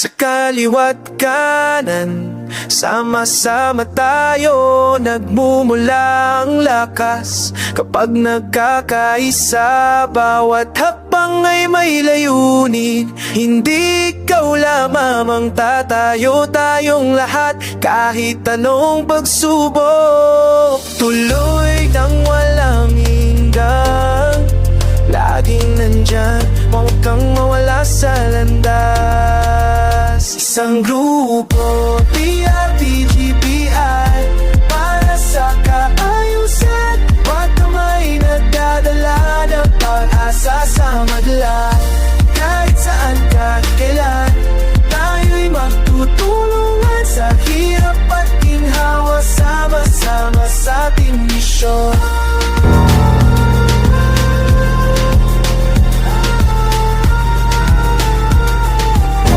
Sa kaliwa't kanan, sama-sama tayo, nagmumula ang lakas. Kapag nagkakaisa, bawat hakbang ay may layunin. Hindi ikaw lamang, tatayo tayong lahat, kahit anong pagsubok. Tuloy nang walang hinggang, laging nandyan, huwag kang mawala sa landas. Isang grupo, PRPGPI, para sa kaayusan, bawat kamay nagdadala ng pag-asa sa madla. Kahit saan, kahit kailan, tayo'y magtutulungan sa hirap at ginhawa, sama-sama sa ating misyon.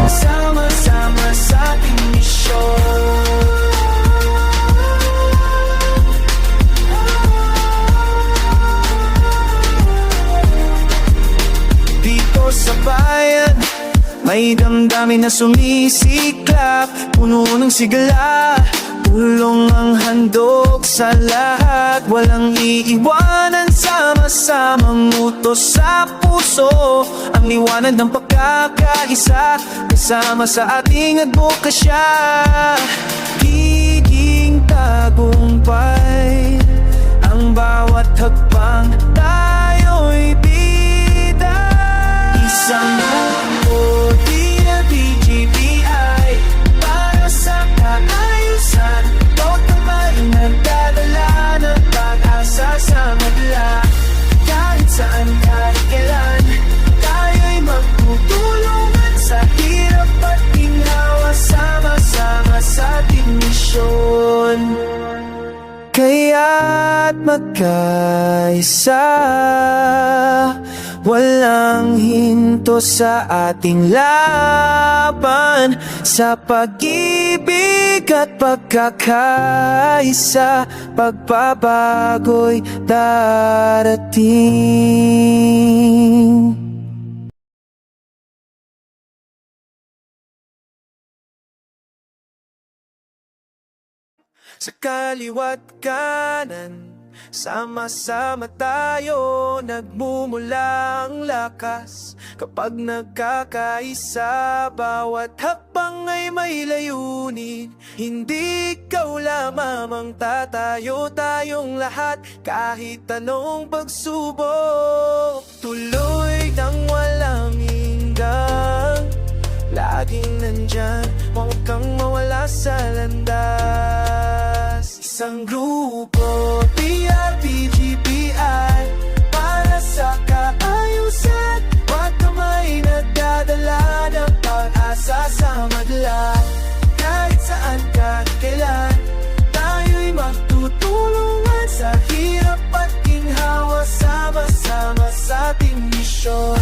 Sama-sama sa ating misyon. Dito sa bayan, may damdamin na sumisiklap, puno ng sigla, tulong ang handog sa lahat. Walang iiwanan, sama-samang utos sa puso, ang liwanag ng pagkakaisa, kasama sa ating advokasya. Giging tagumpay ang bawat hakbang, tayo'y bida. Isang grupo, PRPGPI, para sa kaayusan, bawat kamay nagdadala ng pag-asa sa madla. Kahit saan, kahit kailan, tayo'y magtutulungan sa hirap at ginhawa, sama-sama sa ating misyon. Kaya't magkaisa, walang hinto sa ating laban, sa pag-ibig at pagkakaisa, pagbabago'y darating. Sa kaliwa't kanan, sama-sama tayo, nagmumula ang lakas. Kapag nagkakaisa, bawat hakbang ay may layunin. Hindi ikaw lamang, tatayo tayong lahat, kahit anong pagsubok. Tuloy nang walang hinggang, laging nandyan, huwag kang mawala sa landas. Isang grupo, PRPGPI, para sa kaayusan, bawat kamay nagdadala ng pag-asa sa madla. Kahit saan, kahit kailan, tayo'y magtutulungan sa hirap at ginhawa, sama-sama sa ating misyon.